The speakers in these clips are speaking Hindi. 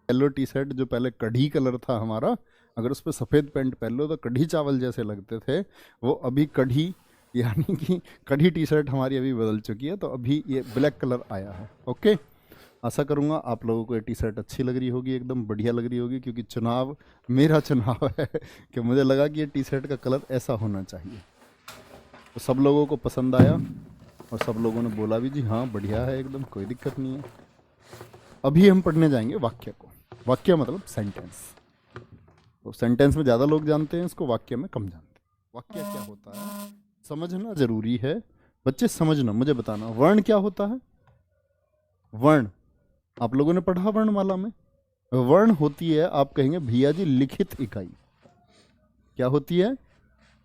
येलो टी शर्ट जो पहले कढ़ी कलर था हमारा, अगर उस पर सफ़ेद पैंट पहन लो तो कढ़ी चावल जैसे लगते थे, वो अभी कढ़ी यानी कि कढ़ी टी शर्ट हमारी अभी बदल चुकी है, तो अभी ये ब्लैक कलर आया है। ओके, आशा करूँगा आप लोगों को ये टी शर्ट अच्छी लग रही होगी, एकदम बढ़िया लग रही होगी, क्योंकि चुनाव मेरा चुनाव है कि मुझे लगा कि ये टी शर्ट का कलर ऐसा होना चाहिए। तो सब लोगों को पसंद आया और सब लोगों ने बोला भी जी हाँ बढ़िया है, एकदम कोई दिक्कत नहीं है। अभी हम पढ़ने जाएंगे वाक्य को। वाक्य मतलब सेंटेंस। तो सेंटेंस में ज़्यादा लोग जानते हैं इसको, वाक्य में कम जानते हैं। वाक्य क्या होता है समझना जरूरी है बच्चे, समझना, मुझे बताना। वर्ण क्या होता है? वर्ण आप लोगों ने पढ़ा वर्णमाला में। वर्ण होती है, आप कहेंगे भैया जी लिखित इकाई। क्या होती है?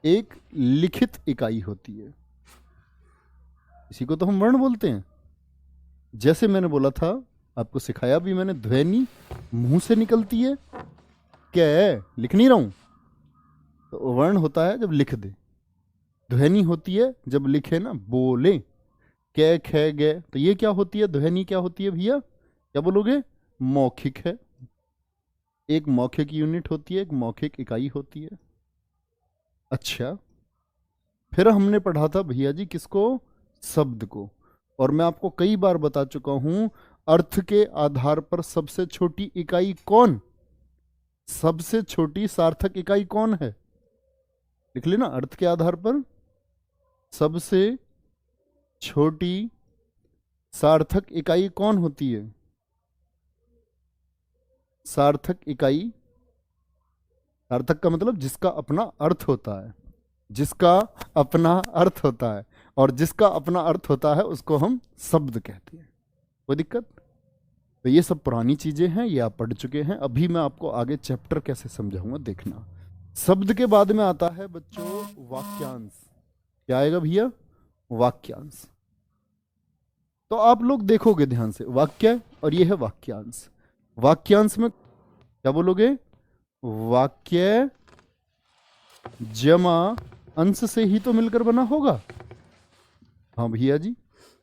एक लिखित इकाई होती है, इसी को तो हम वर्ण बोलते हैं। जैसे मैंने बोला था, आपको सिखाया भी मैंने, ध्वनि मुंह से निकलती है, क्या है लिख नहीं रहा हूं, तो वर्ण होता है जब लिख दे। ध्वनि होती है जब लिखे ना, बोले, कै ख गे, तो ये क्या होती है? ध्वनि क्या होती है भैया? क्या बोलोगे? मौखिक है। एक मौखिक यूनिट होती है, एक मौखिक इकाई होती है। अच्छा, फिर हमने पढ़ा था भैया जी किसको? शब्द को। और मैं आपको कई बार बता चुका हूं, अर्थ के आधार पर सबसे छोटी इकाई कौन? सबसे छोटी सार्थक इकाई कौन है? लिख लेना, अर्थ के आधार पर सबसे छोटी सार्थक इकाई कौन होती है? सार्थक इकाई, सार्थक का मतलब जिसका अपना अर्थ होता है, जिसका अपना अर्थ होता है, और जिसका अपना अर्थ होता है उसको हम शब्द कहते हैं। कोई दिक्कत? तो ये सब पुरानी चीजें हैं, ये आप पढ़ चुके हैं। अभी मैं आपको आगे चैप्टर कैसे समझाऊंगा देखना। शब्द के बाद में आता है बच्चों वाक्यांश। क्या आएगा भैया? वाक्यांश। तो आप लोग देखोगे ध्यान से, वाक्य और ये है वाक्यांश। वाक्यांश में क्या बोलोगे? वाक्य जमा अंश से ही तो मिलकर बना होगा। हाँ भैया जी,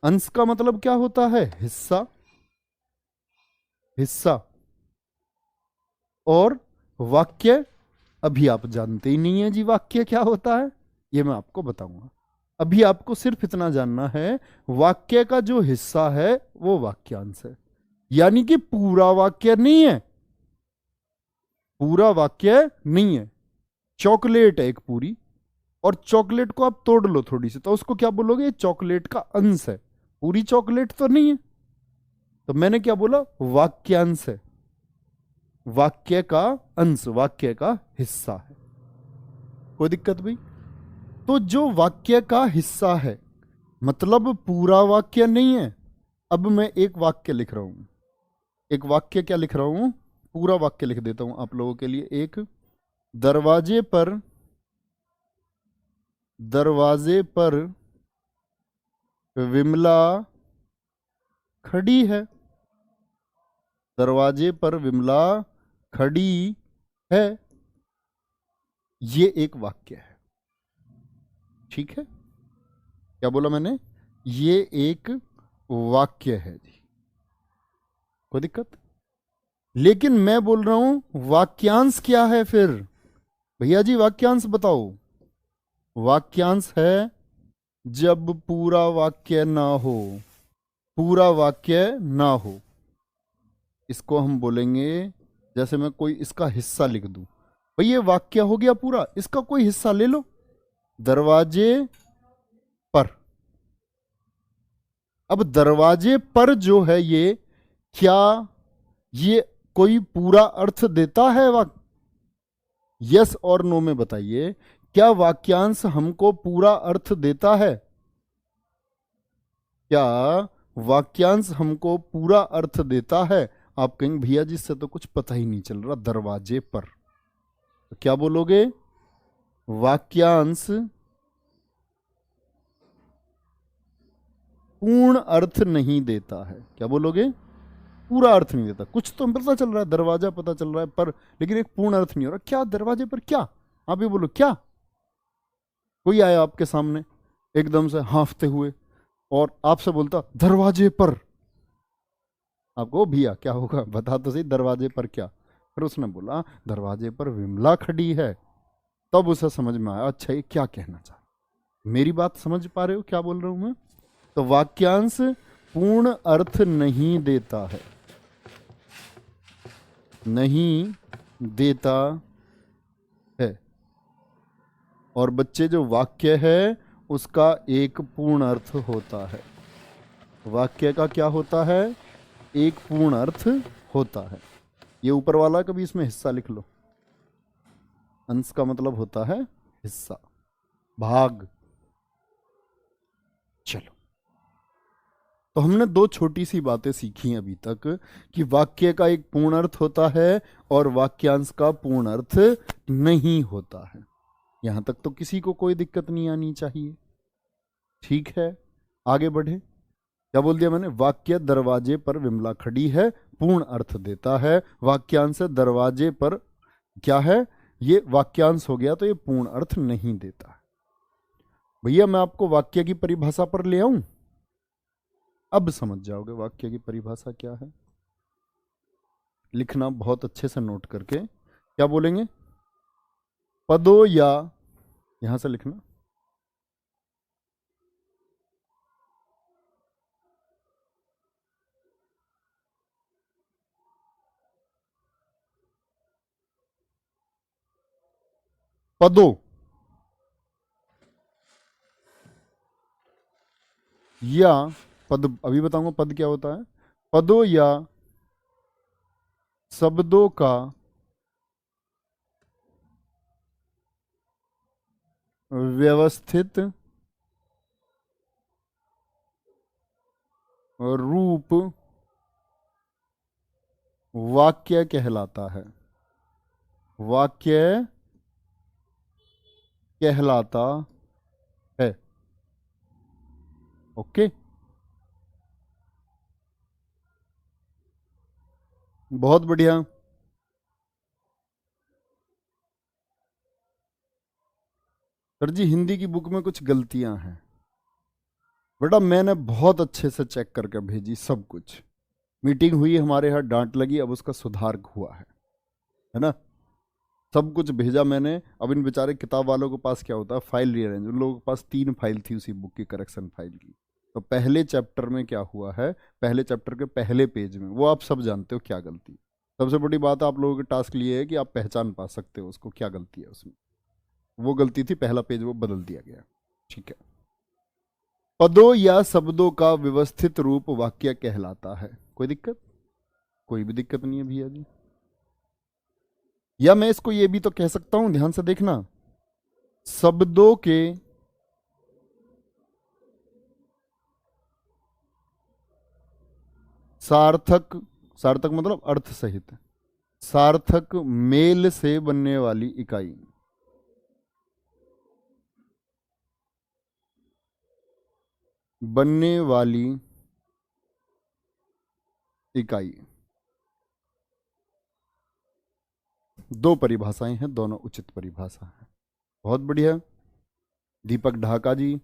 अंश का मतलब क्या होता है? हिस्सा। हिस्सा। और वाक्य अभी आप जानते ही नहीं है जी वाक्य क्या होता है, ये मैं आपको बताऊंगा। अभी आपको सिर्फ इतना जानना है, वाक्य का जो हिस्सा है वो वाक्यांश है, यानी कि पूरा वाक्य नहीं है। पूरा वाक्य नहीं है। चॉकलेट है एक पूरी, और चॉकलेट को आप तोड़ लो थोड़ी सी, तो उसको क्या बोलोगे? चॉकलेट का अंश है, पूरी चॉकलेट तो नहीं है। तो मैंने क्या बोला? वाक्यांश है, वाक्य का अंश, वाक्य का हिस्सा है। कोई दिक्कत भाई? तो जो वाक्य का हिस्सा है मतलब पूरा वाक्य नहीं है। अब मैं एक वाक्य लिख रहा हूं, एक वाक्य क्या लिख रहा हूं? पूरा वाक्य लिख देता हूं आप लोगों के लिए। एक, दरवाजे पर, दरवाजे पर विमला खड़ी है। दरवाजे पर विमला खड़ी है, ये एक वाक्य है। ठीक है? क्या बोला मैंने? ये एक वाक्य है जी। कोई दिक्कत? लेकिन मैं बोल रहा हूं वाक्यांश क्या है फिर? भैया जी वाक्यांश बताओ। वाक्यांश है जब पूरा वाक्य ना हो, पूरा वाक्य ना हो। इसको हम बोलेंगे, जैसे मैं कोई इसका हिस्सा लिख दूं, भाई ये वाक्य हो गया पूरा, इसका कोई हिस्सा ले लो। दरवाजे पर। अब दरवाजे पर जो है ये, क्या ये कोई पूरा अर्थ देता है? यस और नो में बताइए, क्या वाक्यांश हमको पूरा अर्थ देता है? क्या वाक्यांश हमको पूरा अर्थ देता है? आप कहेंगे भैया जी इससे तो कुछ पता ही नहीं चल रहा, दरवाजे पर। तो क्या बोलोगे? वाक्यांश पूर्ण अर्थ नहीं देता है। क्या बोलोगे? पूरा अर्थ नहीं देता। कुछ तो पता चल रहा है, दरवाजा पता चल रहा है, पर लेकिन एक पूर्ण अर्थ नहीं हो रहा। क्या दरवाजे पर? क्या? आप ये बोलो क्या? कोई आया आपके सामने एकदम से हांफते हुए और आपसे बोलता दरवाजे पर, आपको, भैया क्या होगा बता तो सही, दरवाजे पर क्या? फिर उसने बोला दरवाजे पर विमला खड़ी है। तब उसे समझ में आया, अच्छा ये क्या कहना चाह रहा, मेरी बात समझ पा रहे हो क्या बोल रहा हूं मैं? तो वाक्यांश पूर्ण अर्थ नहीं देता है, नहीं देता है। और बच्चे जो वाक्य है उसका एक पूर्ण अर्थ होता है। वाक्य का क्या होता है? एक पूर्ण अर्थ होता है। ये ऊपर वाला कभी इसमें हिस्सा लिख लो। अंश का मतलब होता है हिस्सा, भाग। चलो, तो हमने दो छोटी सी बातें सीखी अभी तक कि वाक्य का एक पूर्ण अर्थ होता है और वाक्यांश का पूर्ण अर्थ नहीं होता है। यहां तक तो किसी को कोई दिक्कत नहीं आनी चाहिए। ठीक है, आगे बढ़े। क्या बोल दिया मैंने? वाक्य दरवाजे पर विमला खड़ी है पूर्ण अर्थ देता है, वाक्यांश दरवाजे पर क्या है, ये वाक्यांश हो गया तो ये पूर्ण अर्थ नहीं देता है। भैया मैं आपको वाक्य की परिभाषा पर ले आऊं, अब समझ जाओगे वाक्य की परिभाषा क्या है। लिखना बहुत अच्छे से नोट करके। क्या बोलेंगे? पदों या, यहां से लिखना, पदों या, पद अभी बताऊंगा पद क्या होता है। पदों या शब्दों का व्यवस्थित रूप वाक्य कहलाता है। वाक्य कहलाता है। ओके, बहुत बढ़िया। सर जी हिंदी की बुक में कुछ गलतियां हैं बेटा, मैंने बहुत अच्छे से चेक करके भेजी सब कुछ। मीटिंग हुई हमारे यहाँ, डांट लगी, अब उसका सुधार हुआ है ना। सब कुछ भेजा मैंने। अब इन बेचारे किताब वालों के पास क्या होता है, फाइल रीअरेंज। उन लोगों के पास 3 फाइल थी उसी बुक की, करेक्शन फाइल की। तो पहले चैप्टर में क्या हुआ है, पहले चैप्टर के पहले पेज में, वो आप सब जानते हो क्या गलती। सबसे बड़ी बात आप लोगों के टास्क लिए है कि आप पहचान पा सकते हो उसको, क्या गलती है उसमें। वो गलती थी, पहला पेज वो बदल दिया गया। ठीक है। पदों या शब्दों का व्यवस्थित रूप वाक्य कहलाता है। कोई दिक्कत? कोई भी दिक्कत नहीं है भैया जी। या मैं इसको ये भी तो कह सकता हूं, ध्यान से देखना, शब्दों के सार्थक, सार्थक मतलब अर्थ सहित, सार्थक मेल से बनने वाली इकाई, बनने वाली इकाई। दो परिभाषाएं हैं, दोनों उचित परिभाषा है। बहुत बढ़िया। दीपक ढाका जी,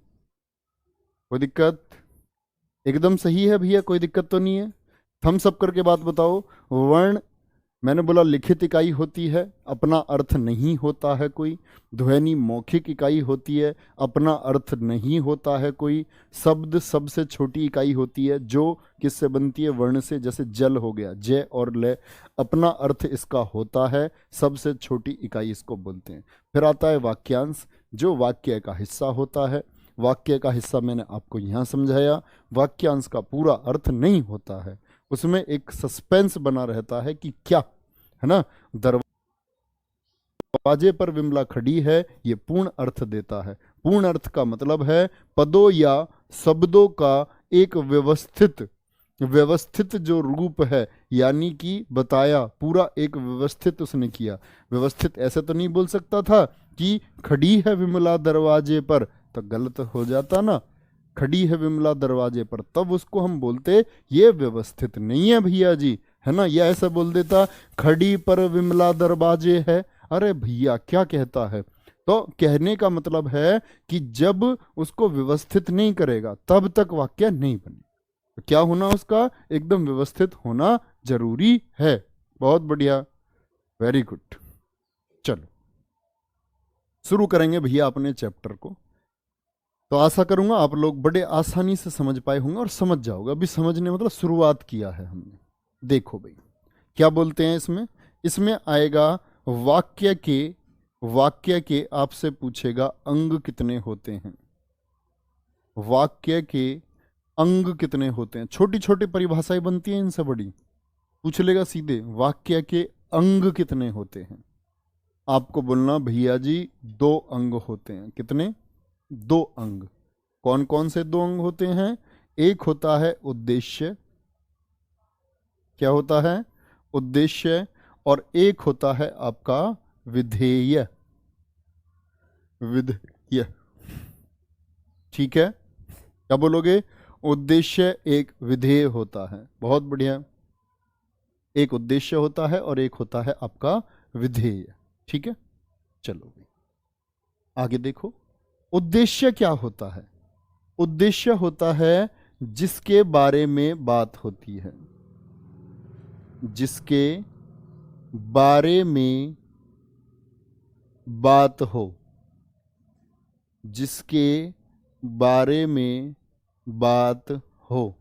कोई दिक्कत? एकदम सही है भैया, कोई दिक्कत तो नहीं है। थम्स अप करके बात बताओ। वर्ण, मैंने बोला लिखित इकाई होती है, अपना अर्थ नहीं होता है कोई। ध्वनि मौखिक इकाई होती है, अपना अर्थ नहीं होता है कोई। शब्द सबसे छोटी इकाई होती है, जो किससे बनती है? वर्ण से। जैसे जल हो गया, जय और लय, अपना अर्थ इसका होता है, सबसे छोटी इकाई इसको बोलते हैं। फिर आता है वाक्यांश, जो वाक्य का हिस्सा होता है। वाक्य का हिस्सा मैंने आपको यहाँ समझाया। वाक्यांश का पूरा अर्थ नहीं होता है, उसमें एक सस्पेंस बना रहता है कि क्या है ना। दरवाजे पर विमला खड़ी है, ये पूर्ण अर्थ देता है। पूर्ण अर्थ का मतलब है पदों या शब्दों का एक व्यवस्थित, व्यवस्थित जो रूप है, यानी कि बताया पूरा, एक व्यवस्थित उसने किया। व्यवस्थित ऐसे तो नहीं बोल सकता था कि खड़ी है विमला दरवाजे पर, तो गलत हो जाता ना। खड़ी है विमला दरवाजे पर, तब उसको हम बोलते ये व्यवस्थित नहीं है भैया जी, है ना। ये ऐसा बोल देता खड़ी पर विमला दरवाजे है, अरे भैया क्या कहता है। तो कहने का मतलब है कि जब उसको व्यवस्थित नहीं करेगा तब तक वाक्य नहीं बने। तो क्या होना उसका? एकदम व्यवस्थित होना जरूरी है। बहुत बढ़िया, वेरी गुड। चलो शुरू करेंगे भैया अपने चैप्टर को। तो आशा करूंगा आप लोग बड़े आसानी से समझ पाए होंगे और समझ जाओगे। अभी समझने मतलब शुरुआत किया है हमने। देखो भाई क्या बोलते हैं इसमें। इसमें आएगा वाक्य के आपसे पूछेगा अंग कितने होते हैं। वाक्य के अंग कितने होते हैं, छोटी छोटी परिभाषाएं बनती हैं इनसे बड़ी। पूछ लेगा सीधे वाक्य के अंग कितने होते हैं। आपको बोलना भैया जी 2 अंग होते हैं। कितने? 2 अंग। कौन कौन से 2 अंग होते हैं? एक होता है उद्देश्य। क्या होता है? उद्देश्य। और एक होता है आपका विधेय। विधेय, ठीक है? क्या बोलोगे? उद्देश्य एक विधेय होता है। बहुत बढ़िया। एक उद्देश्य होता है और एक होता है आपका विधेय। ठीक है, चलो आगे देखो। उद्देश्य क्या होता है? उद्देश्य होता है जिसके बारे में बात होती है। जिसके बारे में बात हो। जिसके बारे में बात हो।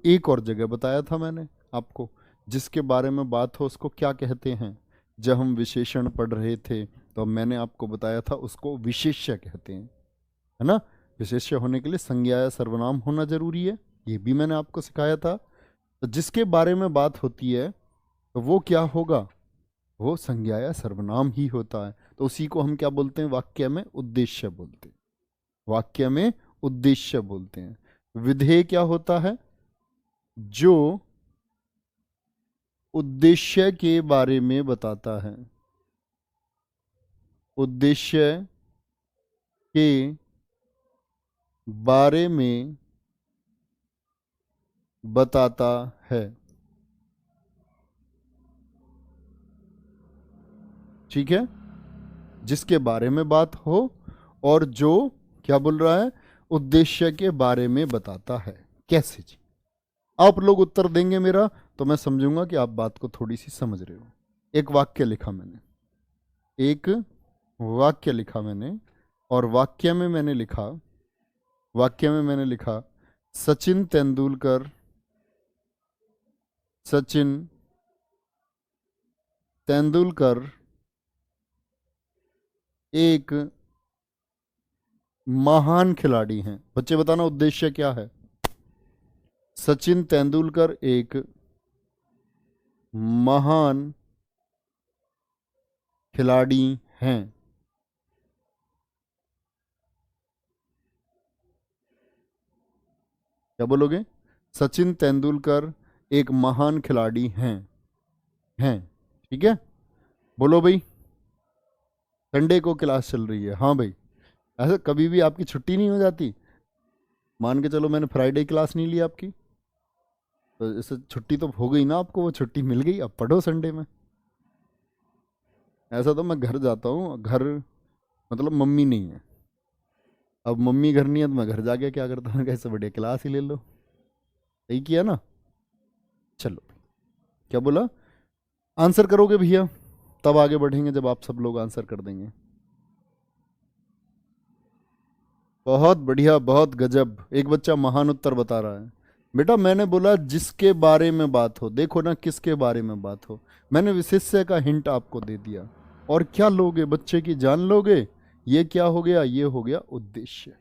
एक और जगह बताया था मैंने आपको, जिसके बारे में बात हो उसको क्या कहते हैं। जब हम विशेषण पढ़ रहे थे तो मैंने आपको बताया था उसको विशेष्य कहते हैं, है ना। विशेष्य होने के लिए संज्ञा या सर्वनाम होना जरूरी है, ये भी मैंने आपको सिखाया था। तो जिसके बारे में बात होती है तो वो क्या होगा? वो संज्ञा या सर्वनाम ही होता है। तो उसी को हम क्या बोलते हैं? वाक्य में उद्देश्य बोलते हैं। वाक्य में उद्देश्य बोलते हैं। विधेय क्या होता है? जो उद्देश्य के बारे में बताता है। उद्देश्य के बारे में बताता है। ठीक है, जिसके बारे में बात हो और जो क्या बोल रहा है? उद्देश्य के बारे में बताता है। कैसे जी? आप लोग उत्तर देंगे मेरा तो मैं समझूंगा कि आप बात को थोड़ी सी समझ रहे हो। एक वाक्य लिखा मैंने, एक वाक्य लिखा मैंने, और वाक्य में मैंने लिखा सचिन तेंदुलकर, सचिन तेंदुलकर एक महान खिलाड़ी हैं। बच्चे बताना उद्देश्य क्या है? सचिन तेंदुलकर एक महान खिलाड़ी हैं। क्या बोलोगे? सचिन तेंदुलकर एक महान खिलाड़ी हैं। ठीक है, बोलो भाई। संडे को क्लास चल रही है, हाँ भाई। ऐसा कभी भी आपकी छुट्टी नहीं हो जाती? मान के चलो मैंने फ्राइडे क्लास नहीं ली आपकी, तो इससे छुट्टी तो हो गई ना आपको, वो छुट्टी मिल गई, अब पढ़ो संडे में। ऐसा तो मैं घर जाता हूँ, घर मतलब मम्मी नहीं है, अब मम्मी घर नहीं है तो मैं घर जाके क्या करता हूँ, कैसे बढ़िया क्लास ही ले लो। सही किया ना। चलो, क्या बोला? आंसर करोगे भैया तब आगे बढ़ेंगे जब आप सब लोग आंसर कर देंगे। बहुत बढ़िया, बहुत गजब। एक बच्चा महान उत्तर बता रहा है। बेटा मैंने बोला जिसके बारे में बात हो, देखो ना किसके बारे में बात हो। मैंने विशेष्य का हिंट आपको दे दिया। और क्या लोगे? बच्चे की जान लोगे। ये क्या हो गया? ये हो गया उद्देश्य।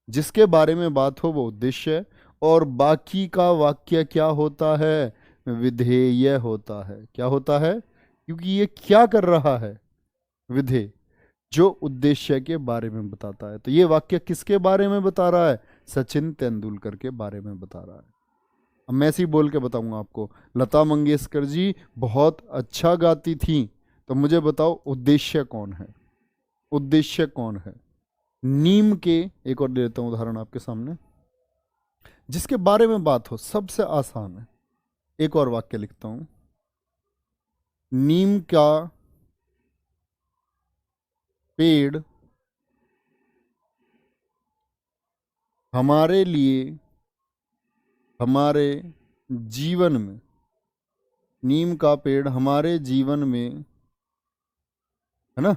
जिसके बारे में बात हो वो उद्देश्य है, और बाकी का वाक्य क्या होता है? विधेय होता है। क्या होता है? क्योंकि ये क्या कर रहा है? विधेय, जो उद्देश्य के बारे में बताता है। तो ये वाक्य किसके बारे में बता रहा है? सचिन तेंदुलकर के बारे में बता रहा है। अब मैं ऐसे ही बोल के बताऊंगा आपको, लता मंगेशकर जी बहुत अच्छा गाती थी। तो मुझे बताओ उद्देश्य कौन है? उद्देश्य कौन है? नीम के, एक और दे देता हूं उदाहरण आपके सामने, जिसके बारे में बात हो, सबसे आसान है। एक और वाक्य लिखता हूं, नीम का पेड़ हमारे लिए, हमारे जीवन में, नीम का पेड़ हमारे जीवन में, है ना,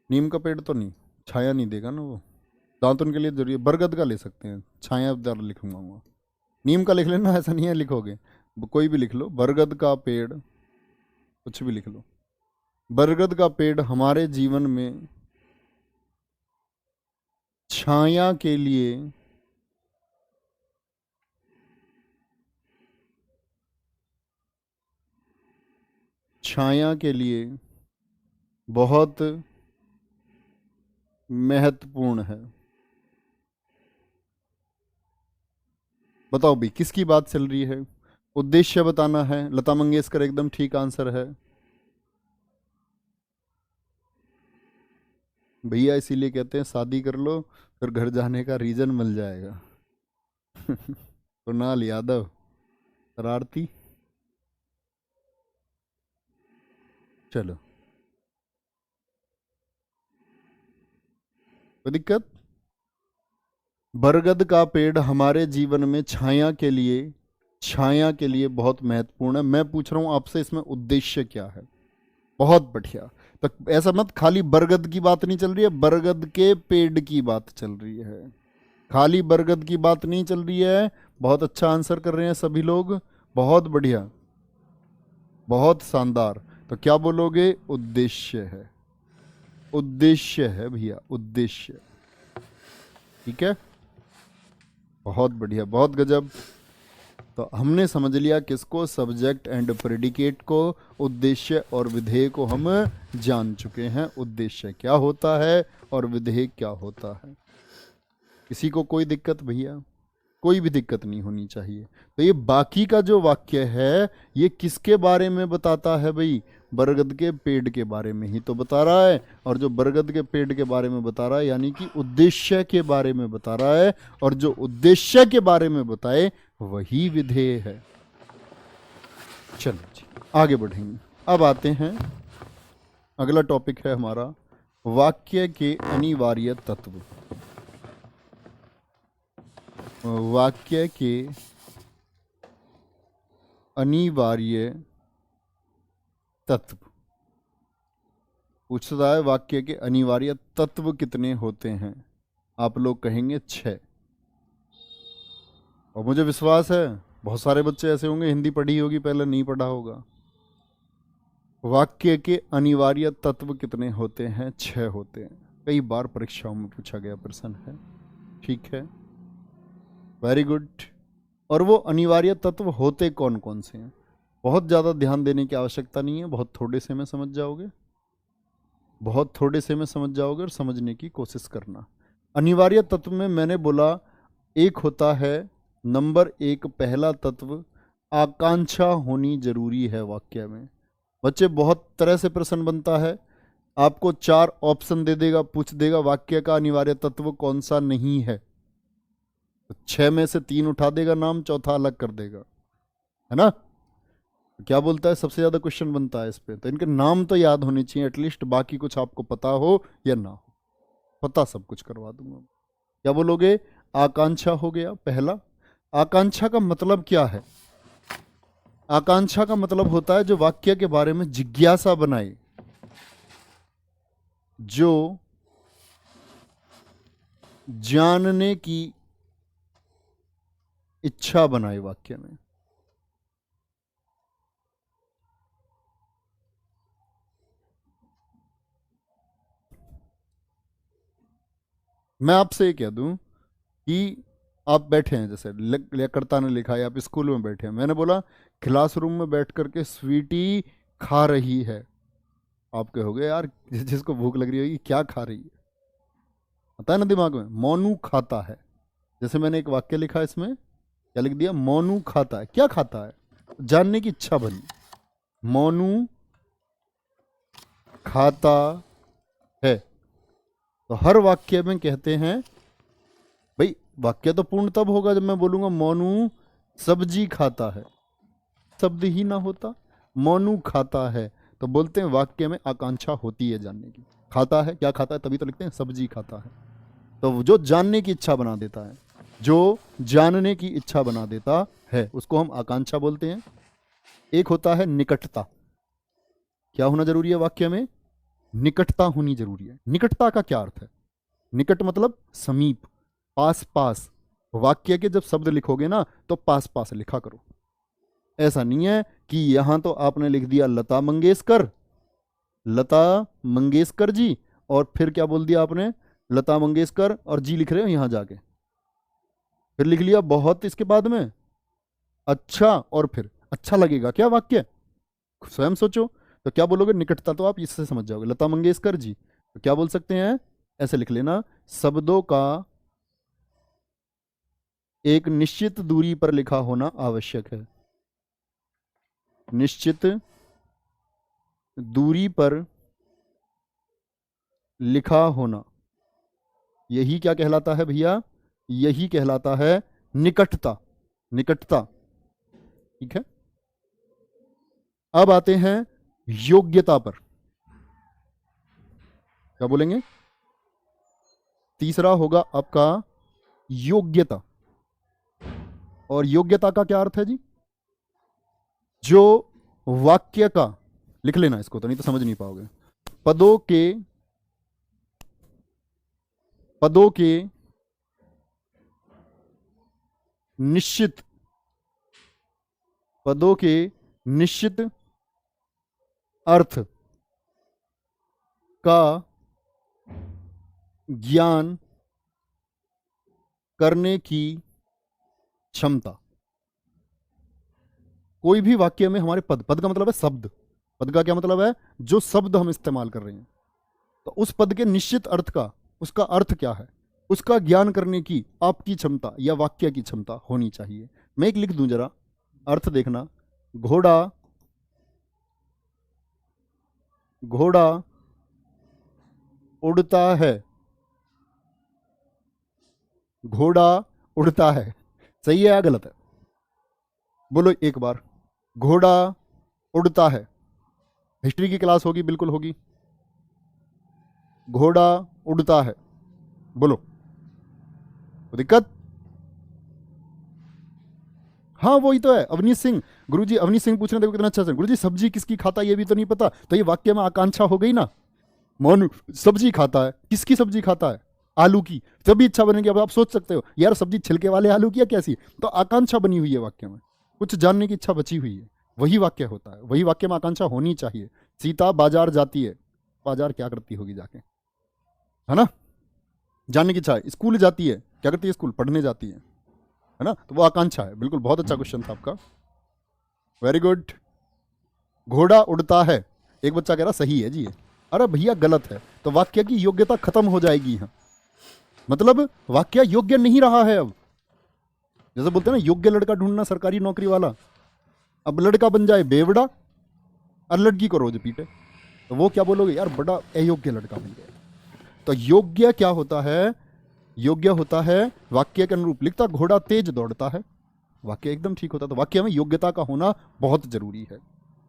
नीम का पेड़ तो नहीं, छाया नहीं देगा ना वो, दांतुन के लिए जरूरी है। बरगद का ले सकते हैं, छायादार लिखूंगा वहाँ। नीम का लिख लेना, ऐसा नहीं है लिखोगे, कोई भी लिख लो, बरगद का पेड़, कुछ भी लिख लो। बरगद का पेड़ हमारे जीवन में छाया के लिए, छाया के लिए बहुत महत्वपूर्ण है। बताओ भाई किसकी बात चल रही है? उद्देश्य बताना है। लता मंगेशकर एकदम ठीक आंसर है भैया, इसीलिए कहते हैं शादी कर लो फिर घर जाने का रीजन मिल जाएगा। कुणाल यादव, शरारती। चलो, कोई दिक्कत? बरगद का पेड़ हमारे जीवन में छाया के लिए, छाया के लिए बहुत महत्वपूर्ण है। मैं पूछ रहा हूं आपसे, इसमें उद्देश्य क्या है? बहुत बढ़िया। तो ऐसा मत खाली बरगद की बात नहीं चल रही है, बरगद के पेड़ की बात चल रही है, खाली बरगद की बात नहीं चल रही है। बहुत अच्छा आंसर कर रहे हैं सभी लोग, बहुत बढ़िया, बहुत शानदार। तो क्या बोलोगे? उद्देश्य है, उद्देश्य है भैया, उद्देश्य। ठीक है, बहुत बढ़िया, बहुत गजब। तो हमने समझ लिया किसको? सब्जेक्ट एंड प्रेडिकेट को। उद्देश्य और विधेय को हम जान चुके हैं, उद्देश्य क्या होता है और विधेय क्या होता है। किसी को कोई दिक्कत भैया? कोई भी दिक्कत नहीं होनी चाहिए। तो ये बाकी का जो वाक्य है ये किसके बारे में बताता है भाई? बरगद के पेड़ के बारे में ही तो बता रहा है। और जो बरगद के पेड़ के बारे में बता रहा है यानी कि उद्देश्य के बारे में बता रहा है, और जो उद्देश्य के बारे में बताए वही विधेय है। चलो जी आगे बढ़ेंगे। अब आते हैं, अगला टॉपिक है हमारा वाक्य के अनिवार्य तत्व। वाक्य के अनिवार्य तत्व पूछता है, वाक्य के अनिवार्य तत्व कितने होते हैं? आप लोग कहेंगे 6। और मुझे विश्वास है बहुत सारे बच्चे ऐसे होंगे, हिंदी पढ़ी होगी पहले, नहीं पढ़ा होगा। वाक्य के अनिवार्य तत्व कितने होते हैं? 6 होते हैं। कई बार परीक्षाओं में पूछा गया प्रश्न है। ठीक है, वेरी गुड। और वो अनिवार्य तत्व होते कौन कौन से हैं? बहुत ज़्यादा ध्यान देने की आवश्यकता नहीं है, बहुत थोड़े से में समझ जाओगे, बहुत थोड़े से में समझ जाओगे, और समझने की कोशिश करना। अनिवार्य तत्व में मैंने बोला एक होता है, नंबर 1 पहला तत्व, आकांक्षा होनी जरूरी है वाक्य में। बच्चे बहुत तरह से प्रश्न बनता है, आपको 4 ऑप्शन दे देगा, पूछ देगा वाक्य का अनिवार्य तत्व कौन सा नहीं है, तो 6 में से 3 उठा देगा नाम, चौथा अलग कर देगा, है ना। क्या बोलता है? सबसे ज्यादा क्वेश्चन बनता है इस पे। तो इनके नाम तो याद होने चाहिए एटलीस्ट, बाकी कुछ आपको पता हो या ना हो, पता सब कुछ करवा दूंगा। क्या बोलोगे? आकांक्षा हो गया पहला। आकांक्षा का मतलब क्या है? आकांक्षा का मतलब होता है जो वाक्य के बारे में जिज्ञासा बनाए, जो जानने की इच्छा बनाए वाक्य में। मैं आपसे ये कह दूं कि आप बैठे हैं, जैसे लेखकर्ता ने लिखा है, आप स्कूल में बैठे हैं, मैंने बोला क्लासरूम में बैठ करके स्वीटी खा रही है, आप कहोगे यार जिसको भूख लग रही होगी क्या खा रही है, आता है ना दिमाग में, मोनू खाता है। जैसे मैंने एक वाक्य लिखा इसमें, क्या लिख दिया? मोनू खाता है। क्या खाता है? जानने की इच्छा बनी, मोनू खाता है। तो हर वाक्य में कहते हैं भाई, वाक्य तो पूर्ण तब होगा जब मैं बोलूंगा मोनू सब्जी खाता है, शब्द ही ना होता, मोनू खाता है, तो बोलते हैं वाक्य में आकांक्षा होती है जानने की। खाता है, क्या खाता है? तभी तो लिखते हैं सब्जी खाता है। तो जो जानने की इच्छा बना देता है, जो जानने की इच्छा बना देता है, उसको हम आकांक्षा बोलते हैं। एक होता है निकटता। क्या होना जरूरी है वाक्य में? निकटता होनी जरूरी है। निकटता का क्या अर्थ है? निकट मतलब समीप, पास पास। वाक्य के जब शब्द लिखोगे ना तो पास पास लिखा करो। ऐसा नहीं है कि यहां तो आपने लिख दिया लता मंगेशकर, लता मंगेशकर जी, और फिर क्या बोल दिया आपने? लता मंगेशकर और जी लिख रहे हो यहां जाके, फिर लिख लिया बहुत इसके बाद में अच्छा, और फिर अच्छा लगेगा क्या वाक्य? स्वयं सोचो। तो क्या बोलोगे? निकटता तो आप इससे समझ जाओगे, लता मंगेशकर जी, तो क्या बोल सकते हैं? ऐसे लिख लेना, शब्दों का एक निश्चित दूरी पर लिखा होना आवश्यक है। निश्चित दूरी पर लिखा होना, यही क्या कहलाता है भैया? यही कहलाता है निकटता। निकटता, ठीक है। अब आते हैं योग्यता पर। क्या बोलेंगे? तीसरा होगा आपका योग्यता। और योग्यता का क्या अर्थ है जी? जो वाक्य का, लिख लेना इसको तो नहीं तो समझ नहीं पाओगे। पदों के निश्चित, पदों के निश्चित अर्थ का ज्ञान करने की क्षमता। कोई भी वाक्य में हमारे पद, पद का मतलब है शब्द, पद का क्या मतलब है? जो शब्द हम इस्तेमाल कर रहे हैं, तो उस पद के निश्चित अर्थ का, उसका अर्थ क्या है, उसका ज्ञान करने की आपकी क्षमता या वाक्य की क्षमता होनी चाहिए। मैं एक लिख दूं, जरा अर्थ देखना। घोड़ा, घोड़ा उड़ता है, घोड़ा उड़ता है, सही है या गलत है? बोलो एक बार। घोड़ा उड़ता है, हिस्ट्री की क्लास होगी, बिल्कुल होगी। घोड़ा उड़ता है, बोलो, कोई दिक्कत? हाँ वही तो है। अवनीश सिंह, गुरुजी अवनीश सिंह पूछ रहे थे, देखो कितना अच्छा से, गुरुजी सब्जी किसकी खाता है ये भी तो नहीं पता, तो ये वाक्य में आकांक्षा हो गई ना। मोनू सब्जी खाता है, किसकी सब्जी खाता है? आलू की। तभी इच्छा बनेगी। अब आप सोच सकते हो यार सब्जी छिलके वाले आलू की या कैसी, तो आकांक्षा बनी हुई है वाक्य में, कुछ जानने की इच्छा बची हुई है, वही वाक्य होता है, वही वाक्य में आकांक्षा होनी चाहिए। सीता बाजार जाती है, बाजार क्या करती होगी जाके, है ना? जानने की इच्छा है। स्कूल जाती है, क्या करती है? स्कूल पढ़ने जाती है ना? तो वो आकांक्षा है। बिल्कुल, बहुत अच्छा क्वेश्चन था आपका, वेरी गुड। घोड़ा उड़ता है, एक बच्चा कह रहा सही है जी ये। अरे भैया गलत है, तो वाक्य की योग्यता खत्म हो जाएगी यहाँ, मतलब वाक्य योग्य नहीं रहा है अब। जैसे बोलते हैं ना, योग्य लड़का ढूंढना सरकारी नौकरी वाला, अब लड़का बन जाए बेवड़ा और लड़की को रोज पीटे, तो वो क्या बोलोगे? यार बड़ा अयोग्य लड़का बन गया। तो योग्य क्या होता है? योग्य होता है वाक्य के अनुरूप। लिखता घोड़ा तेज दौड़ता है, वाक्य एकदम ठीक होता। तो वाक्य में योग्यता का होना बहुत जरूरी है।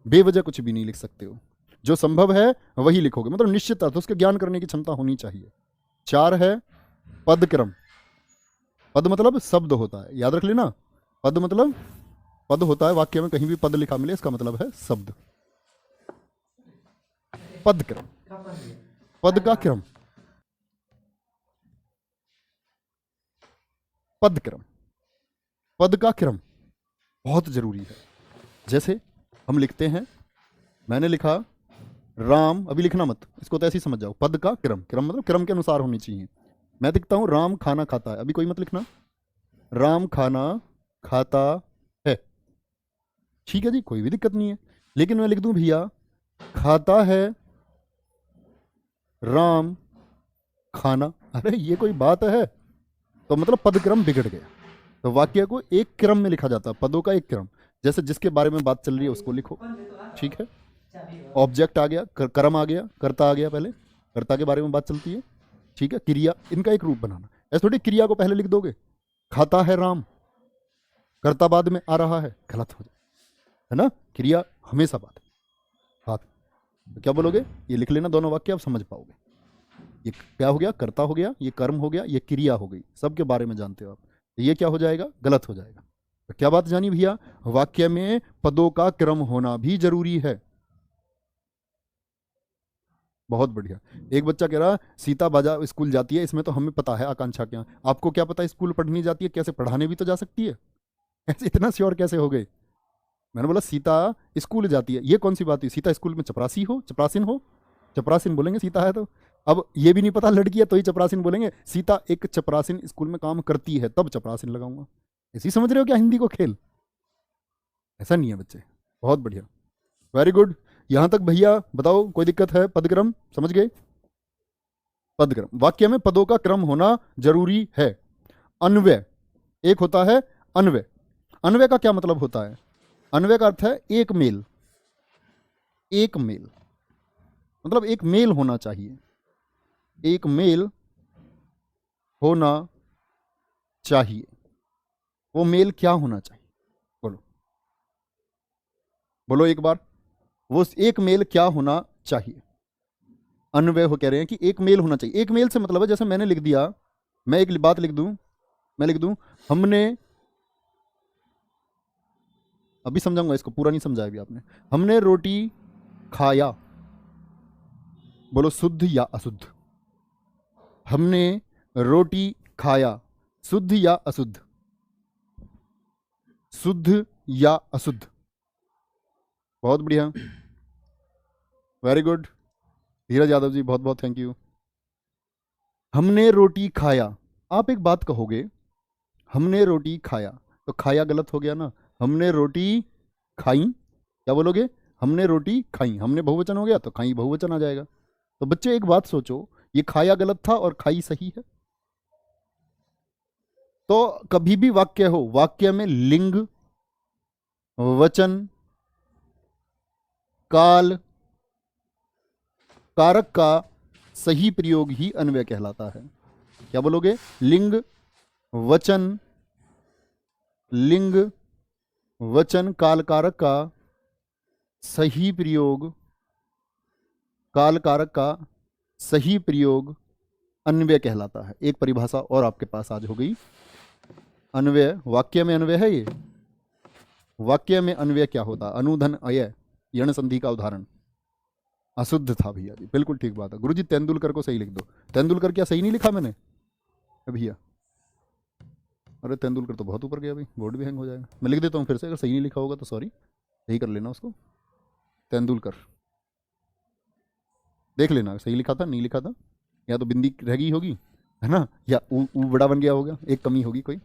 बेवजह कुछ भी नहीं लिख सकते हो, जो संभव है वही लिखोगे, मतलब निश्चित अर्थ, उसके ज्ञान करने की क्षमता होनी चाहिए। 4 है पदक्रम। पद मतलब शब्द होता है, याद रख लेना। पद मतलब, पद होता है वाक्य में कहीं भी पद लिखा मिले, इसका मतलब है शब्द। पदक्रम, पद का क्रम, पदक्रम, पद का क्रम बहुत जरूरी है। जैसे हम लिखते हैं, मैंने लिखा राम, अभी लिखना मत, इसको तो ऐसे ही समझ जाओ। पद का क्रम, क्रम मतलब क्रम के अनुसार होनी चाहिए। मैं लिखता हूं राम खाना खाता है, अभी कोई मत लिखना राम खाना खाता है, ठीक है जी, कोई भी दिक्कत नहीं है। लेकिन मैं लिख दूं भैया खाता है राम खाना, अरे ये कोई बात है? तो मतलब पद क्रम बिगड़ गया। तो वाक्य को एक क्रम में लिखा जाता है, पदों का एक क्रम। जैसे जिसके बारे में बात चल रही है उसको लिखो, ठीक है। ऑब्जेक्ट आ गया, कर्म आ गया, कर्ता आ गया, पहले कर्ता के बारे में बात चलती है, ठीक है। क्रिया, इनका एक रूप बनाना। ऐसे थोड़ी क्रिया को पहले लिख दोगे, खाता है राम, कर्ता बाद में आ रहा है, गलत हो जाए, है ना? क्रिया हमेशा बात हाथ। तो क्या बोलोगे? ये लिख लेना दोनों वाक्य, आप समझ पाओगे। ये क्या हो गया, कर्ता हो गया, ये कर्म हो गया, ये क्रिया हो गई, सबके बारे में जानते हो आप। ये क्या हो जाएगा, गलत हो जाएगा। तो क्या बात जानी भैया, वाक्य में पदों का क्रम होना भी जरूरी है। बहुत बढ़िया। एक बच्चा कह रहा सीता बाजा स्कूल जाती है, इसमें तो हमें पता है आकांक्षा क्या, आपको क्या पता स्कूल पढ़नी जाती है, कैसे पढ़ाने भी तो जा सकती है, ऐसे इतना श्योर कैसे हो गए। मैंने बोला सीता स्कूल जाती है, ये कौन सी बात हुई, सीता स्कूल में चपरासी हो, चपरासिन हो, चपरासिन बोलेंगे सीता है तो। अब ये भी नहीं पता लड़की है तो ही चपरासिन बोलेंगे, सीता एक चपरासिन स्कूल में काम करती है तब चपरासिन लगाऊंगा। ऐसी समझ रहे हो क्या हिंदी को खेल, ऐसा नहीं है बच्चे। बहुत बढ़िया, वेरी गुड। यहां तक भैया बताओ कोई दिक्कत है, पदक्रम समझ गए। पदक्रम, वाक्य में पदों का क्रम होना जरूरी है। अन्वय, एक होता है अन्वय। अन्वय का क्या मतलब होता है, अन्वय का अर्थ है एक मेल। एक मेल मतलब एक मेल होना चाहिए, एक मेल होना चाहिए। वो मेल क्या होना चाहिए, बोलो बोलो एक बार, वो एक मेल क्या होना चाहिए। अन्वय हो कह रहे हैं कि एक मेल होना चाहिए। एक मेल से मतलब है जैसे मैंने लिख दिया, मैं एक बात लिख दूं, मैं लिख दूं हमने, अभी समझाऊंगा इसको, पूरा नहीं समझाया अभी आपने। हमने रोटी खाया, बोलो शुद्ध या अशुद्ध। हमने रोटी खाया, शुद्ध या अशुद्ध, शुद्ध या अशुद्ध। बहुत बढ़िया, वेरी गुड धीरज यादव जी, बहुत बहुत थैंक यू। हमने रोटी खाया, आप एक बात कहोगे हमने रोटी खाया, तो खाया गलत हो गया ना, हमने रोटी खाई, क्या बोलोगे, हमने रोटी खाई, हमने बहुवचन हो गया तो खाई बहुवचन आ जाएगा। तो बच्चे एक बात सोचो, ये खाया गलत था और खाई सही है। तो कभी भी वाक्य हो, वाक्य में लिंग, वचन, काल, कारक का सही प्रयोग ही अन्वय कहलाता है। क्या बोलोगे, लिंग वचन, लिंग वचन काल कारक का सही प्रयोग, काल कारक का सही प्रयोग अन्वय कहलाता है। एक परिभाषा और आपके पास आज हो गई, अन्वय। वाक्य में अन्वय है ये, वाक्य में अन्वय क्या होता, अनुधन अय यण संधि का उदाहरण। अशुद्ध था भैया जी, बिल्कुल ठीक बात है गुरुजी, तेंदुलकर को सही लिख दो। तेंदुलकर क्या सही नहीं लिखा मैंने भैया, अरे तेंदुलकर तो बहुत ऊपर गया भाई, बोर्ड भी हैंग हो जाएगा। मैं लिख देता हूँ फिर से, अगर सही नहीं लिखा होगा तो सॉरी, सही कर लेना उसको। तेंदुलकर देख लेना सही लिखा था नहीं लिखा था, या तो बिंदी रह गई होगी है ना, या ऊ बड़ा बन गया होगा, एक कमी होगी कोई,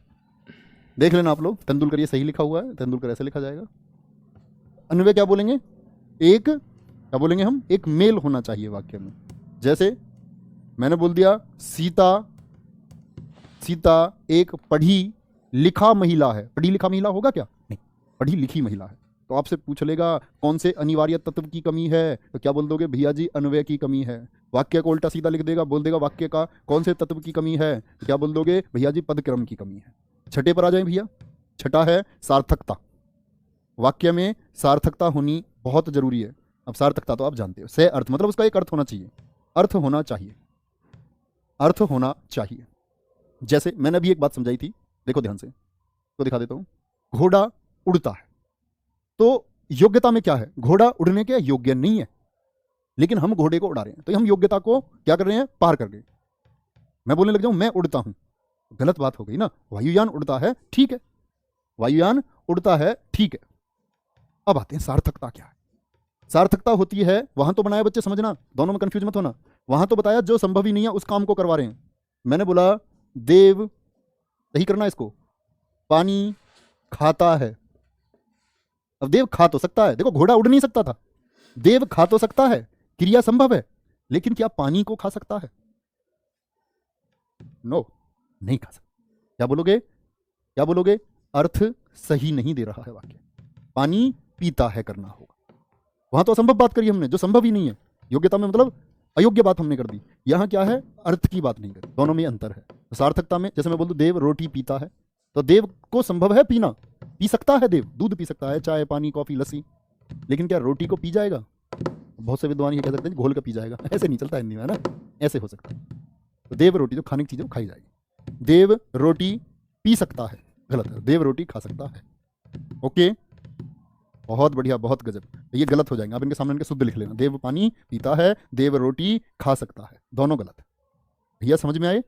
देख लेना आप लोग। तेंदुलकर ये सही लिखा हुआ है, तेंदुलकर ऐसे लिखा जाएगा। अन्वय क्या बोलेंगे, एक क्या बोलेंगे हम, एक मेल होना चाहिए वाक्य में। जैसे मैंने बोल दिया सीता, सीता एक पढ़ी लिखा महिला है, पढ़ी लिखा महिला होगा क्या, नहीं, पढ़ी लिखी महिला है। तो आपसे पूछ लेगा कौन से अनिवार्य तत्व की कमी है, तो क्या बोल दोगे, भैया जी अन्वय की कमी है। वाक्य को उल्टा सीधा लिख देगा, बोल देगा वाक्य का कौन से तत्व की कमी है, तो क्या बोल दोगे, भैया जी पदक्रम की कमी है। छठे पर आ जाए भैया, छठा है सार्थकता। वाक्य में सार्थकता होनी बहुत जरूरी है। अब सार्थकता तो आप जानते हो, से अर्थ मतलब उसका एक अर्थ होना चाहिए, अर्थ होना चाहिए, अर्थ होना चाहिए। जैसे मैंने अभी एक बात समझाई थी, देखो ध्यान से, तो दिखा देता हूं। घोड़ा उड़ता है, तो योग्यता में क्या है, घोड़ा उड़ने के योग्य नहीं है, लेकिन हम घोड़े को उड़ा रहे हैं, तो हम योग्यता को क्या कर रहे हैं, पार कर गए। मैं बोलने लग जाऊं मैं उड़ता हूं, गलत बात हो गई ना। वायुयान उड़ता है ठीक है, वायुयान उड़ता है ठीक है। अब आते हैं सार्थकता क्या है। सार्थकता होती है, वहां तो बनाया बच्चे समझना, दोनों में कंफ्यूज मत होना, वहां तो बताया जो संभव ही नहीं है उस काम को करवा रहे हैं। मैंने बोला देव, सही करना इसको, पानी खाता है। अब देव खा तो सकता है, देखो घोड़ा उड़ नहीं सकता था, देव खा तो सकता है, क्रिया संभव है, लेकिन क्या पानी को खा सकता है, नो, नहीं खा सकता। क्या बोलोगे, क्या बोलोगे, अर्थ सही नहीं दे रहा है वाक्य, पानी पीता है करना होगा। वहां तो असंभव बात करी हमने, जो संभव ही नहीं है, योग्यता में मतलब अयोग्य बात हमने कर दी। यहां क्या है, अर्थ की बात नहीं करी, दोनों में अंतर है। तो सार्थकता में जैसे मैं बोल दूं देव रोटी पीता है, तो देव को संभव है पीना, पी सकता है देव, दूध पी सकता है, चाय पानी कॉफी लस्सी, लेकिन क्या रोटी को पी जाएगा, बहुत से विद्वान ये कह सकते हैं घोल कर पी जाएगा, ऐसे नहीं चलता हिंदी में, है ना। ऐसे हो सकता है। तो देव रोटी जो खाने की चीज़ है वो खाई जाएगी। देव रोटी पी सकता है, गलत है, देव रोटी खा सकता है। ओके, बहुत बढ़िया, बहुत गजब। ये गलत हो जाएंगे, आप इनके सामने इनके शुद्ध लिख लेना। देव पानी पीता है, देव रोटी खा सकता है, दोनों गलत है। भैया समझ में आए?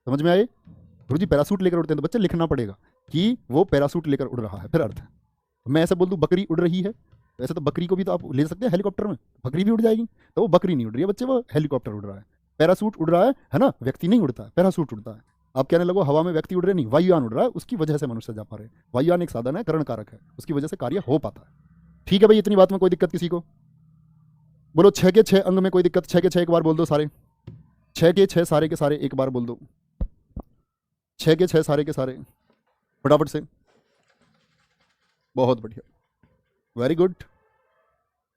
समझ में आए? गुरु जी पैरासूट लेकर उड़ते हैं, तो बच्चे लिखना पड़ेगा कि वो पैरासूट लेकर उड़ रहा है, फिर अर्थ है। मैं ऐसे बोल दूं बकरी उड़ रही है, वैसे तो बकरी को भी तो आप ले सकते हैं हेलीकॉप्टर में, बकरी भी उड़ जाएगी। तो वो बकरी नहीं उड़ रही है बच्चे, वो हेलीकॉप्टर उड़ रहा है। पैरासूट उड़ रहा है ना, व्यक्ति नहीं उड़ता है, पैरासूट उड़ता है। आप कहने लगो हवा में व्यक्ति उड़ रहे नहीं, वायुयान उड़ रहा है, उसकी वजह से मनुष्य जा पा रहे हैं। वायुयान एक साधन है, करण कारक है, उसकी वजह से कार्य हो पाता है। ठीक है भाई, इतनी बात में कोई दिक्कत किसी को? बोलो 6 के 6 अंग में कोई दिक्कत? 6 के 6 एक बार बोल दो सारे, 6 के 6 सारे के सारे एक बार बोल दो, 6 के 6 सारे के सारे फटाफट से। बहुत बढ़िया, वेरी गुड।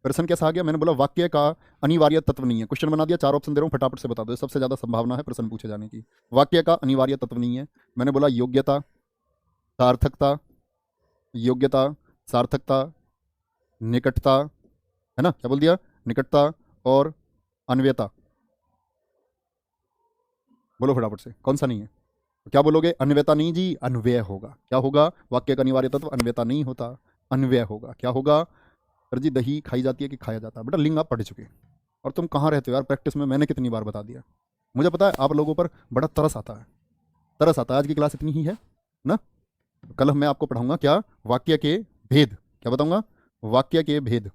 प्रश्न कैसा आ गया? मैंने बोला वाक्य का अनिवार्य तत्व नहीं है। क्वेश्चन बना दिया, 4 ऑप्शन दे रहा हूँ, फटाफट से बता दो, सबसे ज्यादा संभावना है प्रश्न पूछे जाने की। वाक्य का अनिवार्य तत्व नहीं है। मैंने बोला योग्यता, सार्थकता, योग्यता, सार्थकता, निकटता, है ना, क्या बोल दिया? निकटता और अन्वयता। बोलो फटाफट से, कौन सा नहीं है? क्या बोलोगे? अन्वयता नहीं जी, अन्वय होगा। क्या होगा? वाक्य का अनिवार्य तत्व अन्वयता नहीं होता, अन्वय होगा। क्या होगा? सर जी दही खाई जाती है कि खाया जाता है? बेटा लिंग आप पढ़ चुके हैं, और तुम कहाँ रहते हो यार प्रैक्टिस में, मैंने कितनी बार बता दिया। मुझे पता है आप लोगों पर बड़ा तरस आता है, तरस आता है। आज की क्लास इतनी ही है ना, कल मैं आपको पढ़ाऊंगा क्या? वाक्य के भेद। क्या बताऊंगा? वाक्य के भेद।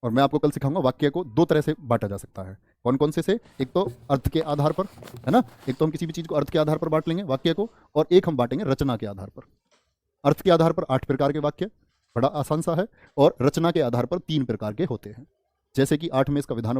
और मैं आपको कल सिखाऊंगा वाक्य को 2 तरह से बांटा जा सकता है। कौन कौन से? एक तो अर्थ के आधार पर, है ना, एक तो हम किसी भी चीज को अर्थ के आधार पर बांट लेंगे वाक्य को, और एक हम बांटेंगे रचना के आधार पर। अर्थ के आधार पर 8 प्रकार के वाक्य, बड़ा आसान सा है, और रचना के आधार पर 3 प्रकार के होते हैं। जैसे कि 8 में इसका विधान